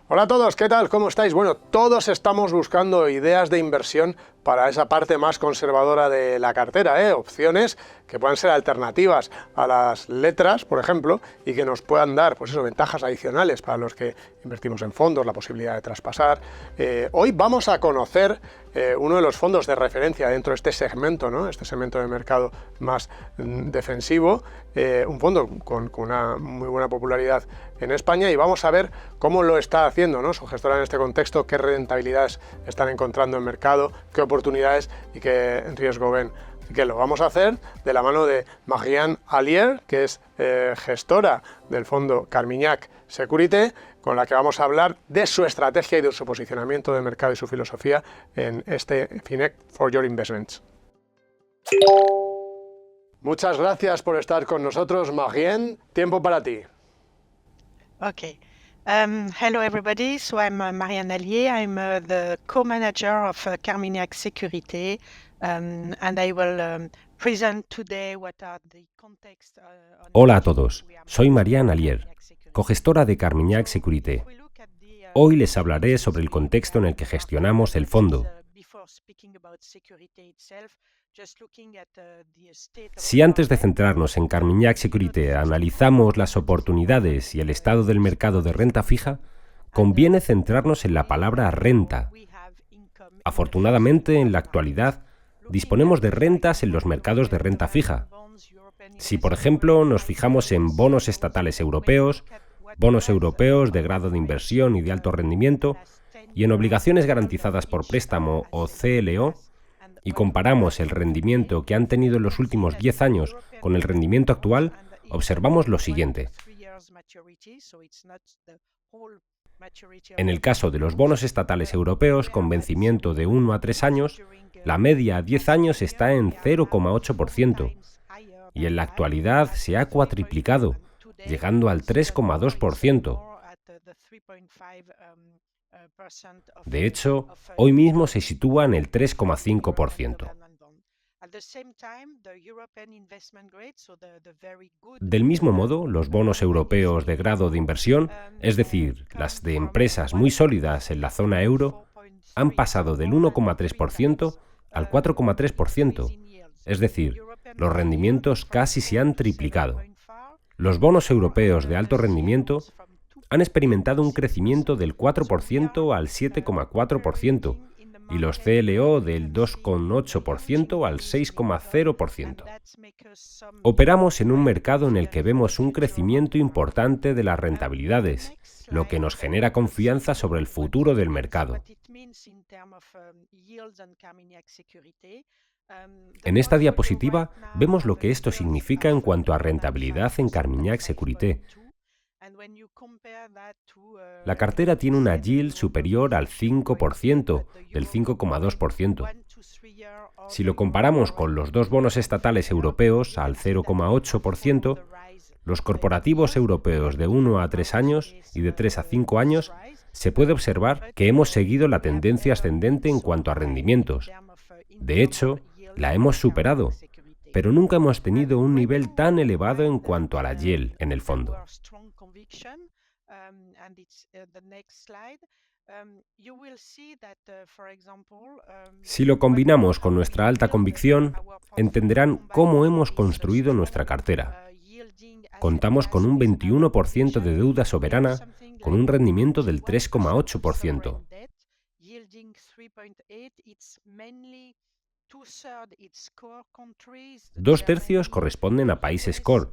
Hola a todos, ¿qué tal? ¿Cómo estáis? Bueno, todos estamos buscando ideas de inversión para esa parte más conservadora de la cartera, opciones que puedan ser alternativas a las letras, por ejemplo, y que nos puedan dar, pues eso, ventajas adicionales para los que invertimos en fondos, la posibilidad de traspasar. Hoy vamos a conocer uno de los fondos de referencia dentro de este segmento, ¿no? Este segmento de mercado más defensivo, un fondo con una muy buena popularidad en España, y vamos a ver cómo lo está haciendo, ¿no?, su gestora en este contexto, qué rentabilidades están encontrando en mercado, qué oportunidades y qué riesgo ven. Así que lo vamos a hacer de la mano de Marianne Allier, que es gestora del fondo Carmignac Securité, con la que vamos a hablar de su estrategia y de su posicionamiento de mercado y su filosofía en este Fineck for Your Investments. Muchas gracias por estar con nosotros, Marianne. Tiempo para ti. Okay. Hello, everybody. So I'm Marianne Allier. I'm the co-manager of Carmignac Securité, and I will present today what are the context. Hola a todos, soy Marianne Allier, cogestora de Carmignac Securité. Hoy les hablaré sobre el contexto en el que gestionamos el fondo. Si antes de centrarnos en Carmignac Securité analizamos las oportunidades y el estado del mercado de renta fija, conviene centrarnos en la palabra renta. Afortunadamente, en la actualidad, disponemos de rentas en los mercados de renta fija. Si, por ejemplo, nos fijamos en bonos estatales europeos, bonos europeos de grado de inversión y de alto rendimiento, y en obligaciones garantizadas por préstamo o CLO, y comparamos el rendimiento que han tenido en los últimos 10 años con el rendimiento actual, observamos lo siguiente. En el caso de los bonos estatales europeos con vencimiento de 1 a 3 años, la media a 10 años está en 0,8%, y en la actualidad se ha cuatriplicado, llegando al 3,2%. De hecho, hoy mismo se sitúa en el 3,5%. Del mismo modo, los bonos europeos de grado de inversión, es decir, las de empresas muy sólidas en la zona euro, han pasado del 1,3% al 4,3%, es decir, los rendimientos casi se han triplicado. Los bonos europeos de alto rendimiento han experimentado un crecimiento del 4% al 7,4% y los CLO del 2,8% al 6,0%. Operamos en un mercado en el que vemos un crecimiento importante de las rentabilidades, lo que nos genera confianza sobre el futuro del mercado. En esta diapositiva vemos lo que esto significa en cuanto a rentabilidad en Carmignac Securité. La cartera tiene una yield superior al 5%, del 5,2%. Si lo comparamos con los dos bonos estatales europeos al 0,8%, los corporativos europeos de 1 a 3 años y de 3 a 5 años, se puede observar que hemos seguido la tendencia ascendente en cuanto a rendimientos. De hecho, la hemos superado, pero nunca hemos tenido un nivel tan elevado en cuanto a la yield en el fondo. Si lo combinamos con nuestra alta convicción, entenderán cómo hemos construido nuestra cartera. Contamos con un 21% de deuda soberana con un rendimiento del 3,8%. 2/3 corresponden a países core,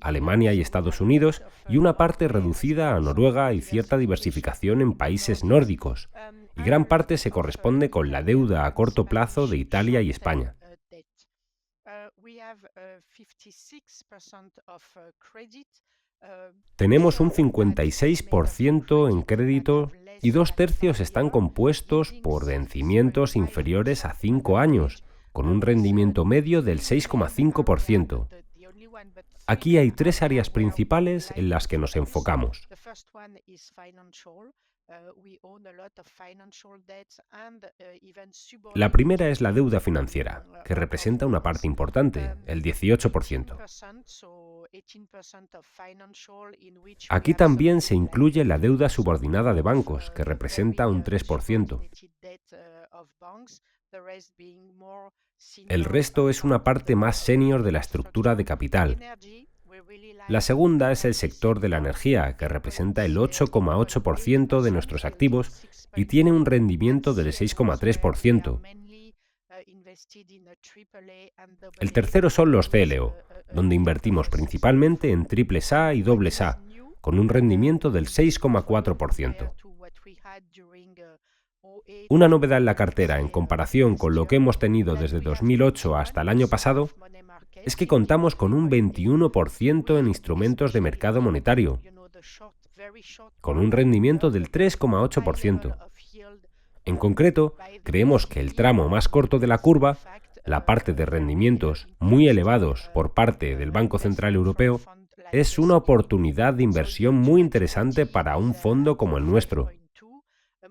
Alemania y Estados Unidos, y una parte reducida a Noruega y cierta diversificación en países nórdicos, y gran parte se corresponde con la deuda a corto plazo de Italia y España. Tenemos un 56% en crédito y 2/3 están compuestos por vencimientos inferiores a 5 años, con un rendimiento medio del 6,5%. Aquí hay 3 áreas principales en las que nos enfocamos. La primera es la deuda financiera, que representa una parte importante, el 18%. Aquí también se incluye la deuda subordinada de bancos, que representa un 3%. El resto es una parte más senior de la estructura de capital. La segunda es el sector de la energía, que representa el 8,8% de nuestros activos y tiene un rendimiento del 6,3%. El tercero son los CLO, donde invertimos principalmente en triples A y dobles A, con un rendimiento del 6,4%. Una novedad en la cartera en comparación con lo que hemos tenido desde 2008 hasta el año pasado es que contamos con un 21% en instrumentos de mercado monetario, con un rendimiento del 3,8%. En concreto, creemos que el tramo más corto de la curva, la parte de rendimientos muy elevados por parte del Banco Central Europeo, es una oportunidad de inversión muy interesante para un fondo como el nuestro.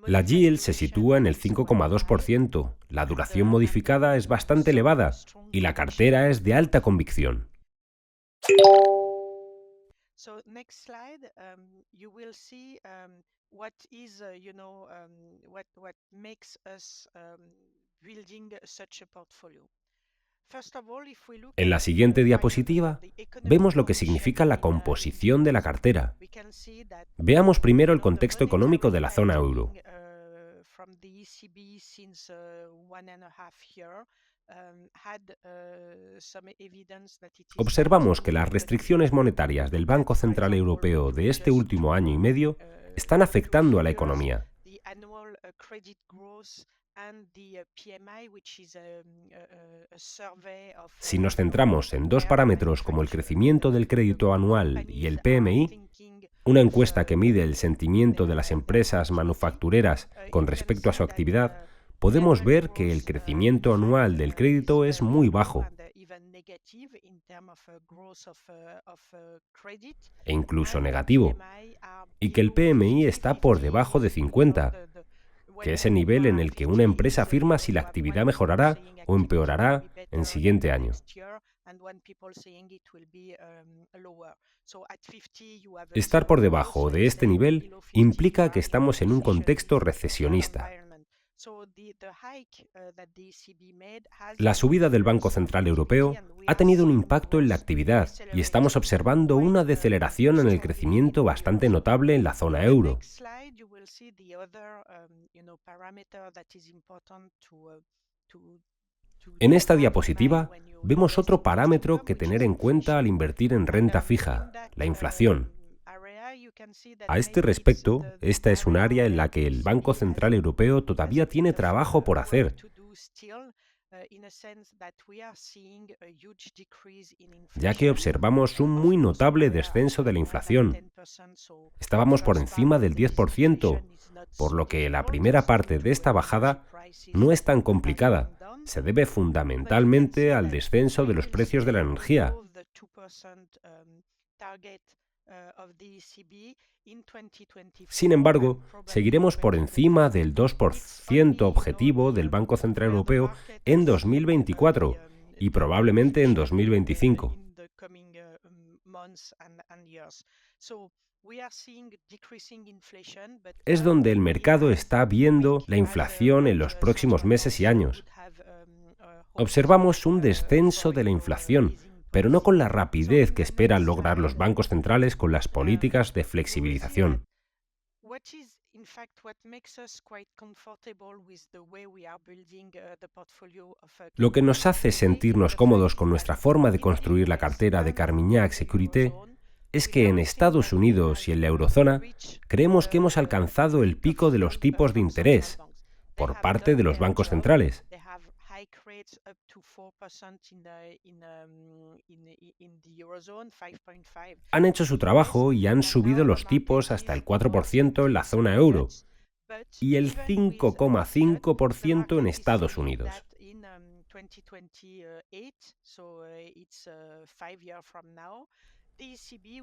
La yield se sitúa en el 5,2%, la duración modificada es bastante elevada y la cartera es de alta convicción. So next slide, you will see what is, what makes us building such a portfolio. En la siguiente diapositiva vemos lo que significa la composición de la cartera. Veamos primero el contexto económico de la zona euro. Observamos que las restricciones monetarias del Banco Central Europeo de este último año y medio están afectando a la economía. Si nos centramos en dos parámetros como el crecimiento del crédito anual y el PMI, una encuesta que mide el sentimiento de las empresas manufactureras con respecto a su actividad, podemos ver que el crecimiento anual del crédito es muy bajo e incluso negativo, y que el PMI está por debajo de 50, que es el nivel en el que una empresa afirma si la actividad mejorará o empeorará en el siguiente año. Estar por debajo de este nivel implica que estamos en un contexto recesionista. La subida del Banco Central Europeo ha tenido un impacto en la actividad y estamos observando una deceleración en el crecimiento bastante notable en la zona euro. En esta diapositiva vemos otro parámetro que tener en cuenta al invertir en renta fija, la inflación. A este respecto, esta es un área en la que el Banco Central Europeo todavía tiene trabajo por hacer, ya que observamos un muy notable descenso de la inflación. Estábamos por encima del 10%, por lo que la primera parte de esta bajada no es tan complicada. Se debe fundamentalmente al descenso de los precios de la energía. Sin embargo, seguiremos por encima del 2% objetivo del Banco Central Europeo en 2024 y probablemente en 2025. Es donde el mercado está viendo la inflación en los próximos meses y años. Observamos un descenso de la inflación, pero no con la rapidez que esperan lograr los bancos centrales con las políticas de flexibilización. Lo que nos hace sentirnos cómodos con nuestra forma de construir la cartera de Carmignac Sécurité es que en Estados Unidos y en la eurozona creemos que hemos alcanzado el pico de los tipos de interés por parte de los bancos centrales. Han hecho su trabajo y han subido los tipos hasta el 4% en la zona euro y el 5,5% en Estados Unidos.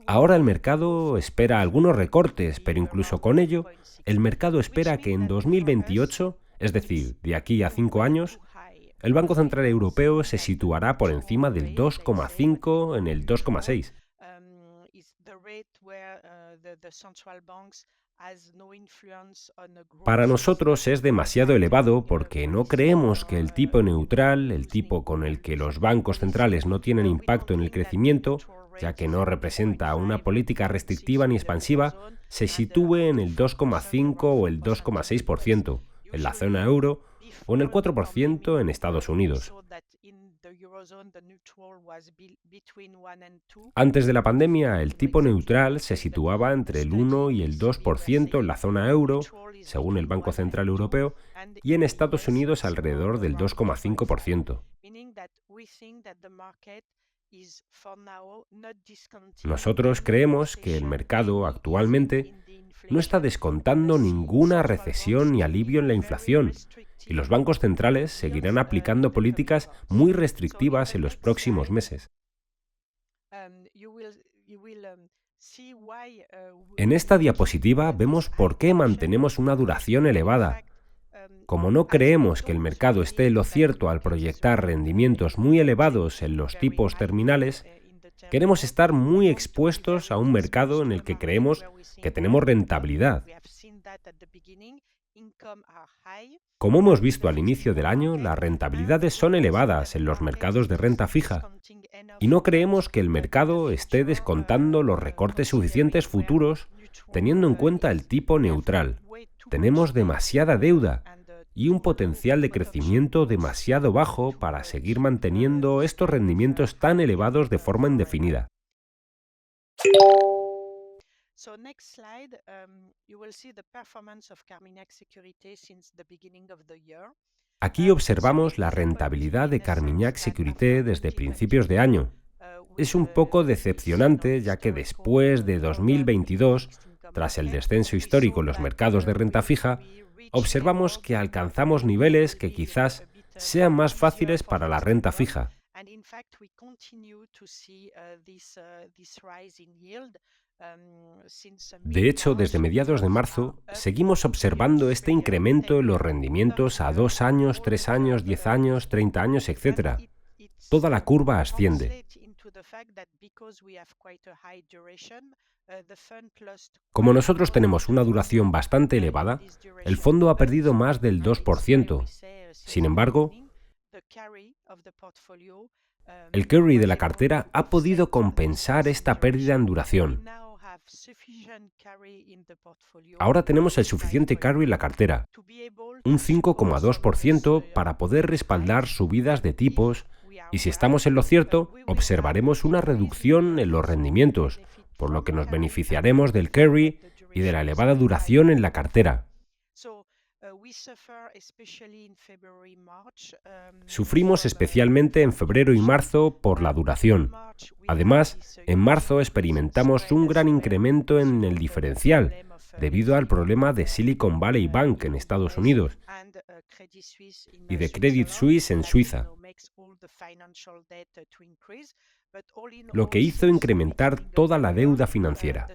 Ahora el mercado espera algunos recortes, pero incluso con ello, el mercado espera que en 2028, es decir, de aquí a 5 años, el Banco Central Europeo se situará por encima del 2,5 en el 2,6. Para nosotros es demasiado elevado porque no creemos que el tipo neutral, el tipo con el que los bancos centrales no tienen impacto en el crecimiento, ya que no representa una política restrictiva ni expansiva, se sitúe en el 2,5 o el 2,6% en la zona euro o en el 4% en Estados Unidos. Antes de la pandemia, el tipo neutral se situaba entre el 1 y el 2% en la zona euro, según el Banco Central Europeo, y en Estados Unidos alrededor del 2,5%. Nosotros creemos que el mercado actualmente no está descontando ninguna recesión ni alivio en la inflación, y los bancos centrales seguirán aplicando políticas muy restrictivas en los próximos meses. En esta diapositiva vemos por qué mantenemos una duración elevada. Como no creemos que el mercado esté en lo cierto al proyectar rendimientos muy elevados en los tipos terminales, queremos estar muy expuestos a un mercado en el que creemos que tenemos rentabilidad. Como hemos visto al inicio del año, las rentabilidades son elevadas en los mercados de renta fija y no creemos que el mercado esté descontando los recortes suficientes futuros teniendo en cuenta el tipo neutral. Tenemos demasiada deuda y un potencial de crecimiento demasiado bajo para seguir manteniendo estos rendimientos tan elevados de forma indefinida. So next slide, you will see the performance of Carmignac Sécurité since the beginning of the year. Aquí observamos la rentabilidad de Carmignac Sécurité desde principios de año. Es un poco decepcionante ya que después de 2022, tras el descenso histórico en los mercados de renta fija, observamos que alcanzamos niveles que quizás sean más fáciles para la renta fija. De hecho, desde mediados de marzo, seguimos observando este incremento en los rendimientos a 2 años, 3 años, 10 años, 30 años, etc. Toda la curva asciende. Como nosotros tenemos una duración bastante elevada, el fondo ha perdido más del 2%. Sin embargo, el carry de la cartera ha podido compensar esta pérdida en duración. Ahora tenemos el suficiente carry en la cartera, un 5,2% para poder respaldar subidas de tipos, y si estamos en lo cierto, observaremos una reducción en los rendimientos, por lo que nos beneficiaremos del carry y de la elevada duración en la cartera. Sufrimos especialmente en febrero y marzo por la duración. Además, en marzo experimentamos un gran incremento en el diferencial, debido al problema de Silicon Valley Bank en Estados Unidos y de Credit Suisse en Suiza, lo que hizo incrementar toda la deuda financiera.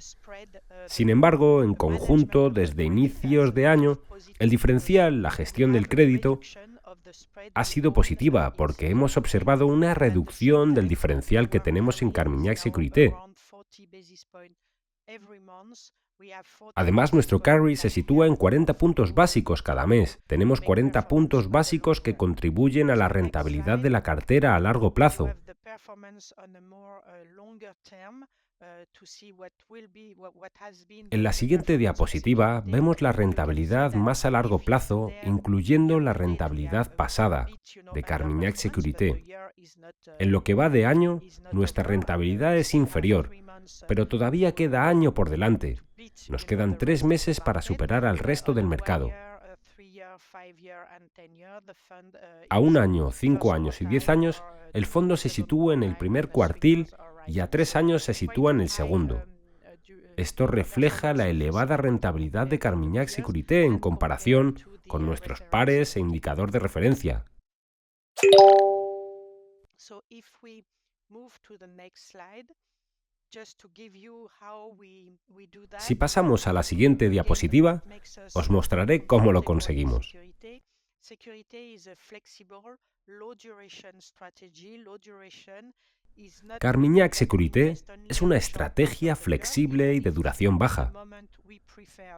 Sin embargo, en conjunto, desde inicios de año, el diferencial, la gestión del crédito, ha sido positiva porque hemos observado una reducción del diferencial que tenemos en Carmignac Sécurité. Además, nuestro carry se sitúa en 40 puntos básicos cada mes. Tenemos 40 puntos básicos que contribuyen a la rentabilidad de la cartera a largo plazo. En la siguiente diapositiva vemos la rentabilidad más a largo plazo, incluyendo la rentabilidad pasada de Carmignac Sécurité. En lo que va de año, nuestra rentabilidad es inferior, pero todavía queda año por delante. Nos quedan 3 meses para superar al resto del mercado. A 1 año, 5 años y 10 años, el fondo se sitúa en el primer cuartil y a 3 años se sitúa en el segundo. Esto refleja la elevada rentabilidad de Carmignac Sécurité en comparación con nuestros pares e indicador de referencia. Si pasamos a la siguiente diapositiva, os mostraré cómo lo conseguimos. Carmignac Securité es una estrategia flexible y de duración baja.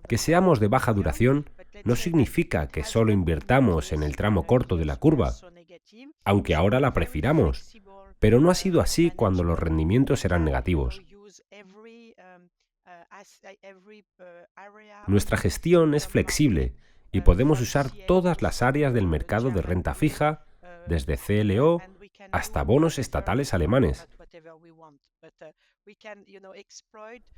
Que seamos de baja duración no significa que solo invirtamos en el tramo corto de la curva, aunque ahora la prefiramos, pero no ha sido así cuando los rendimientos eran negativos. Nuestra gestión es flexible y podemos usar todas las áreas del mercado de renta fija, desde CLO hasta bonos estatales alemanes.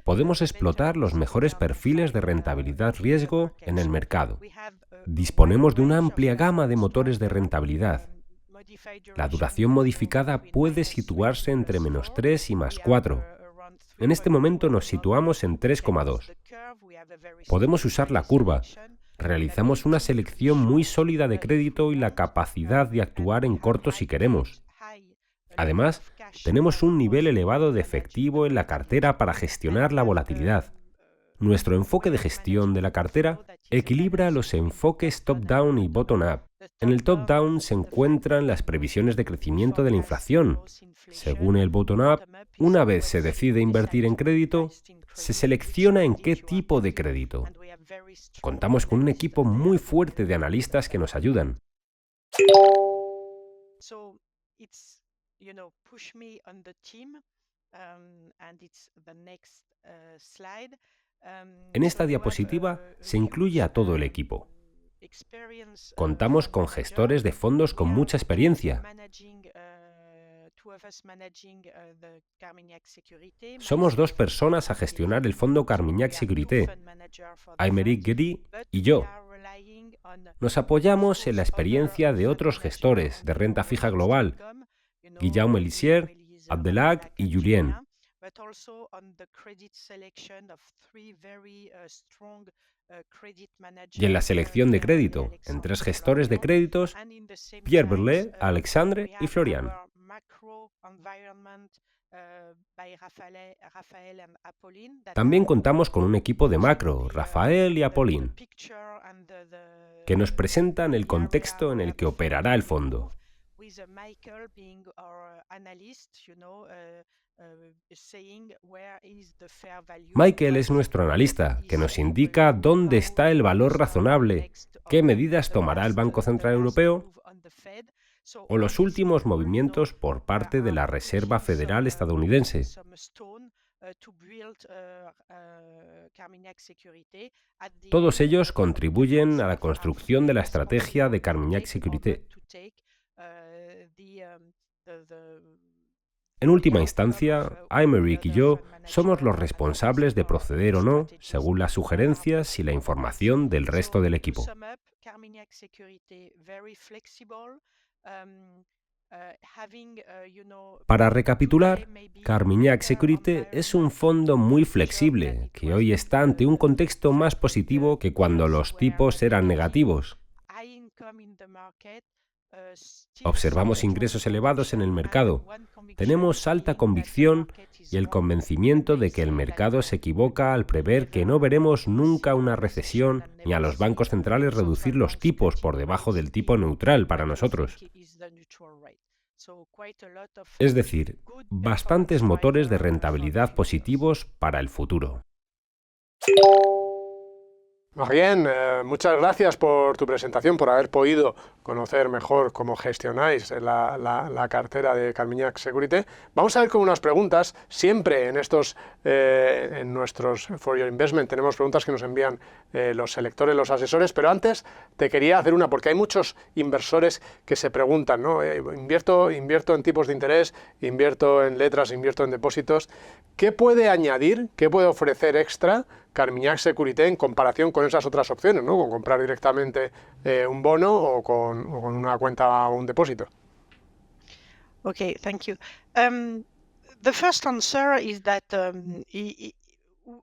Podemos explotar los mejores perfiles de rentabilidad-riesgo en el mercado. Disponemos de una amplia gama de motores de rentabilidad. La duración modificada puede situarse entre -3 y +4. En este momento nos situamos en 3,2. Podemos usar la curva. Realizamos una selección muy sólida de crédito y la capacidad de actuar en corto si queremos. Además, tenemos un nivel elevado de efectivo en la cartera para gestionar la volatilidad. Nuestro enfoque de gestión de la cartera equilibra los enfoques top-down y bottom-up. En el top-down se encuentran las previsiones de crecimiento de la inflación. Según el bottom-up, una vez se decide invertir en crédito, se selecciona en qué tipo de crédito. Contamos con un equipo muy fuerte de analistas que nos ayudan. En esta diapositiva se incluye a todo el equipo. Contamos con gestores de fondos con mucha experiencia. Somos 2 personas a gestionar el fondo Carmignac Sécurité, Aymeric Guéry y yo. Nos apoyamos en la experiencia de otros gestores de renta fija global, Guillaume Melissier, Abdelhak y Julien. Y en la selección de crédito, en 3 gestores de créditos, Pierre Berlet, Alexandre y Florian. También contamos con un equipo de macro, Rafael y Apolline, que nos presentan el contexto en el que operará el fondo. Michael es nuestro analista, que nos indica dónde está el valor razonable, qué medidas tomará el Banco Central Europeo o los últimos movimientos por parte de la Reserva Federal estadounidense. Todos ellos contribuyen a la construcción de la estrategia de Carmignac Sécurité. En última instancia, Aymeric y yo somos los responsables de proceder o no, según las sugerencias y la información del resto del equipo. Para recapitular, Carmignac Sécurité es un fondo muy flexible, que hoy está ante un contexto más positivo que cuando los tipos eran negativos. Observamos ingresos elevados en el mercado. Tenemos alta convicción y el convencimiento de que el mercado se equivoca al prever que no veremos nunca una recesión ni a los bancos centrales reducir los tipos por debajo del tipo neutral para nosotros. Es decir, bastantes motores de rentabilidad positivos para el futuro. Bien, muchas gracias por tu presentación, por haber podido conocer mejor cómo gestionáis la cartera de Carmignac Sécurité. Vamos a ver con unas preguntas. Siempre en nuestros For Your Investment tenemos preguntas que nos envían los selectores, los asesores, pero antes te quería hacer una, porque hay muchos inversores que se preguntan, ¿no? Invierto en tipos de interés, invierto en letras, invierto en depósitos. ¿Qué puede añadir, qué puede ofrecer extra Carmignac Sécurité en comparación con esas otras opciones, ¿no? Con comprar directamente un bono o con una cuenta o un depósito? Okay, thank you. The first answer is that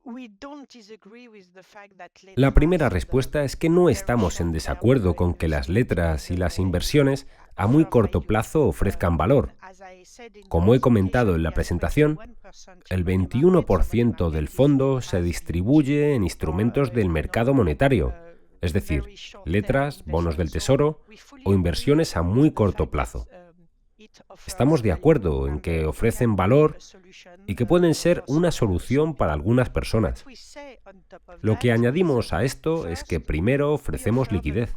we don't disagree with the fact that La primera respuesta es que no estamos en desacuerdo con que las letras y las inversiones a muy corto plazo ofrezcan valor. Como he comentado en la presentación, el 21% del fondo se distribuye en instrumentos del mercado monetario, es decir, letras, bonos del tesoro o inversiones a muy corto plazo. Estamos de acuerdo en que ofrecen valor y que pueden ser una solución para algunas personas. Lo que añadimos a esto es que primero ofrecemos liquidez.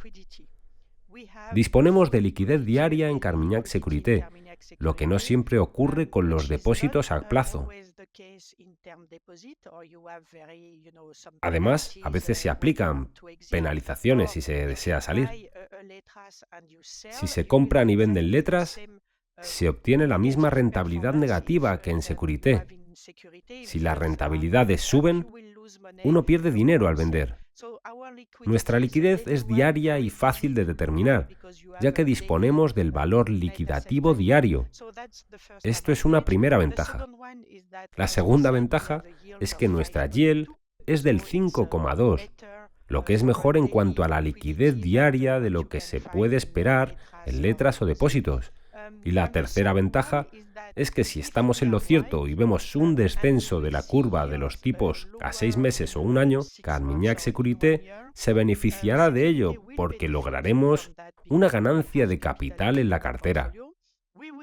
Disponemos de liquidez diaria en Carmignac Sécurité, lo que no siempre ocurre con los depósitos a plazo. Además, a veces se aplican penalizaciones si se desea salir. Si se compran y venden letras, se obtiene la misma rentabilidad negativa que en Sécurité. Si las rentabilidades suben, uno pierde dinero al vender. Nuestra liquidez es diaria y fácil de determinar, ya que disponemos del valor liquidativo diario. Esto es una primera ventaja. La segunda ventaja es que nuestra yield es del 5,2, lo que es mejor en cuanto a la liquidez diaria de lo que se puede esperar en letras o depósitos. Y la tercera ventaja es que si estamos en lo cierto y vemos un descenso de la curva de los tipos a 6 meses o un año, Carmignac Sécurité se beneficiará de ello porque lograremos una ganancia de capital en la cartera.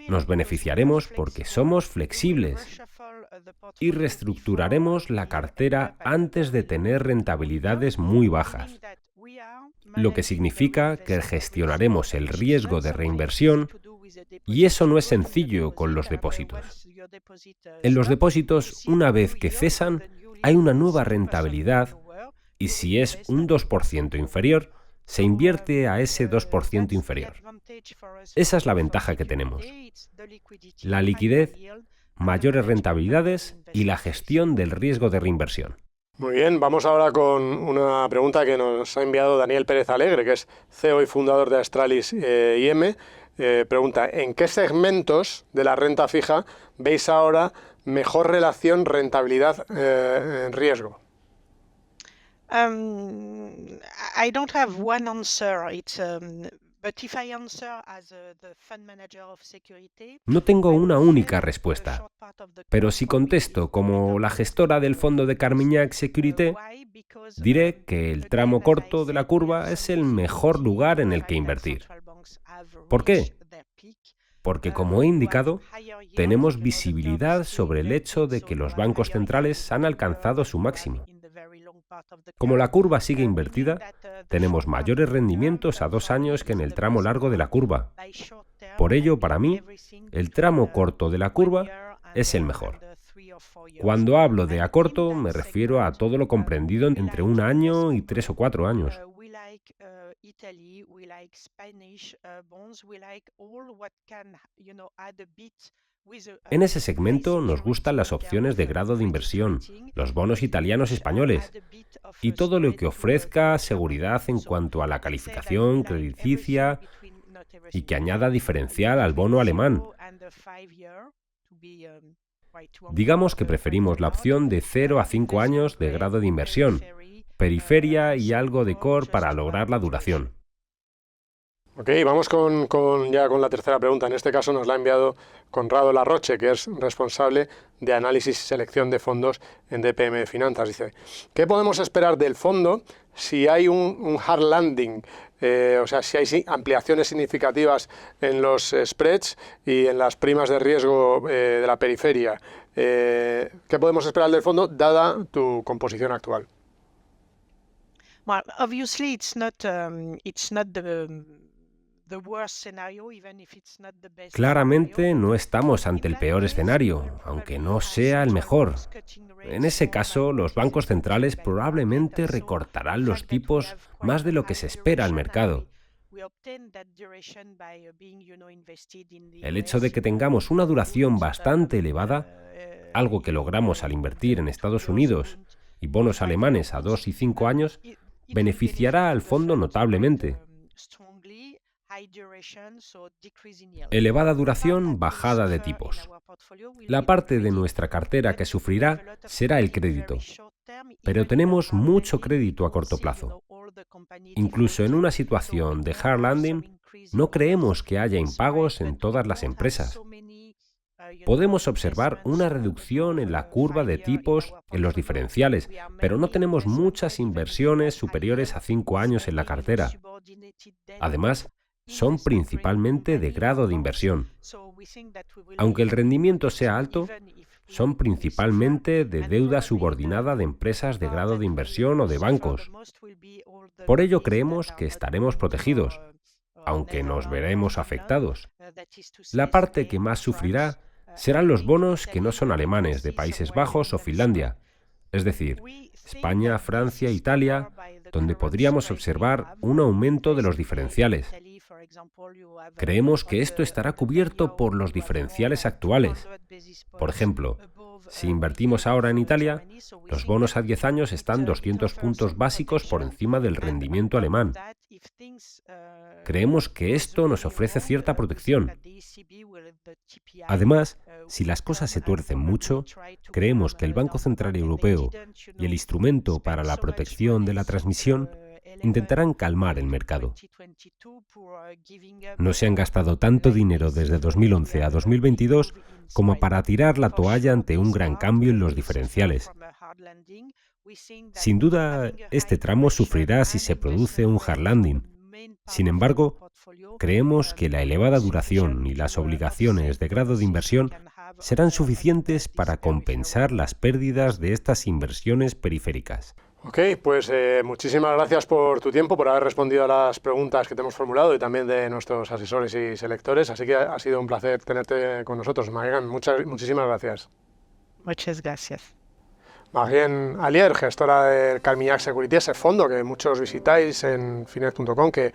Nos beneficiaremos porque somos flexibles y reestructuraremos la cartera antes de tener rentabilidades muy bajas, lo que significa que gestionaremos el riesgo de reinversión, y eso no es sencillo con los depósitos. En los depósitos, una vez que cesan, hay una nueva rentabilidad y si es un 2% inferior, se invierte a ese 2% inferior. Esa es la ventaja que tenemos. La liquidez, mayores rentabilidades y la gestión del riesgo de reinversión. Muy bien, vamos ahora con una pregunta que nos ha enviado Daniel Pérez Alegre, que es CEO y fundador de Astralis IM. Pregunta, ¿en qué segmentos de la renta fija veis ahora mejor relación rentabilidad-riesgo? I don't have one answer. But if I answer as the fund manager of Sécurité, No tengo una única respuesta, pero si contesto como la gestora del fondo de Carmignac Sécurité, diré que el tramo corto de la curva es el mejor lugar en el que invertir. ¿Por qué? Porque, como he indicado, tenemos visibilidad sobre el hecho de que los bancos centrales han alcanzado su máximo. Como la curva sigue invertida, tenemos mayores rendimientos a 2 años que en el tramo largo de la curva. Por ello, para mí, el tramo corto de la curva es el mejor. Cuando hablo de a corto, me refiero a todo lo comprendido entre 1 año y 3 o 4 años. En ese segmento nos gustan las opciones de grado de inversión, los bonos italianos españoles y todo lo que ofrezca seguridad en cuanto a la calificación crediticia y que añada diferencial al bono alemán. Digamos que preferimos la opción de 0 a 5 años de grado de inversión, periferia y algo de core para lograr la duración. Ok, vamos ya con la tercera pregunta. En este caso nos la ha enviado Conrado Larroche, que es responsable de análisis y selección de fondos en DPM Finanzas. Dice, ¿qué podemos esperar del fondo si hay un hard landing? O sea, si hay ampliaciones significativas en los spreads y en las primas de riesgo de la periferia. ¿Qué podemos esperar del fondo dada tu composición actual? Well, obviously it's not the worst scenario, even if it's not the best. Claramente no estamos ante el peor escenario, aunque no sea el mejor. En ese caso, los bancos centrales probablemente recortarán los tipos más de lo que se espera al mercado. El hecho de que tengamos una duración bastante elevada, algo que logramos al invertir en Estados Unidos y bonos alemanes a 2 y 5 años, beneficiará al fondo notablemente. Elevada duración, bajada de tipos. La parte de nuestra cartera que sufrirá será el crédito, pero tenemos mucho crédito a corto plazo. Incluso en una situación de hard landing, no creemos que haya impagos en todas las empresas. Podemos observar una reducción en la curva de tipos en los diferenciales, pero no tenemos muchas inversiones superiores a 5 años en la cartera. Además, son principalmente de grado de inversión. Aunque el rendimiento sea alto, son principalmente de deuda subordinada de empresas de grado de inversión o de bancos. Por ello creemos que estaremos protegidos, aunque nos veremos afectados. La parte que más sufrirá serán los bonos que no son alemanes, de Países Bajos o Finlandia, es decir, España, Francia, Italia, donde podríamos observar un aumento de los diferenciales. Creemos que esto estará cubierto por los diferenciales actuales. Por ejemplo, si invertimos ahora en Italia, los bonos a 10 años están 200 puntos básicos por encima del rendimiento alemán. Creemos que esto nos ofrece cierta protección. Además, si las cosas se tuercen mucho, creemos que el Banco Central Europeo y el instrumento para la protección de la transmisión intentarán calmar el mercado. No se han gastado tanto dinero desde 2011 a 2022 como para tirar la toalla ante un gran cambio en los diferenciales. Sin duda, este tramo sufrirá si se produce un hard landing. Sin embargo, creemos que la elevada duración y las obligaciones de grado de inversión serán suficientes para compensar las pérdidas de estas inversiones periféricas. Ok, pues muchísimas gracias por tu tiempo, por haber respondido a las preguntas que te hemos formulado y también de nuestros asesores y selectores. Así que ha sido un placer tenerte con nosotros, Marian. Muchísimas gracias. Muchas gracias. Marian Allier, gestora del Carmignac Security, ese fondo que muchos visitáis en finet.com, que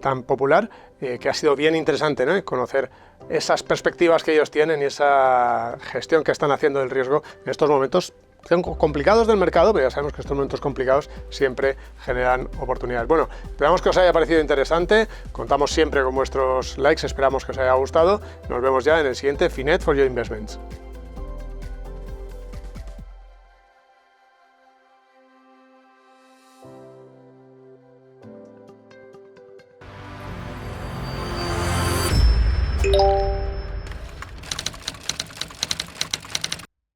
tan popular, que ha sido bien interesante, ¿no?, conocer esas perspectivas que ellos tienen y esa gestión que están haciendo del riesgo en estos momentos complicados del mercado, pero ya sabemos que estos momentos complicados siempre generan oportunidades. Bueno, esperamos que os haya parecido interesante, contamos siempre con vuestros likes, esperamos que os haya gustado, nos vemos ya en el siguiente Finet for Your Investments.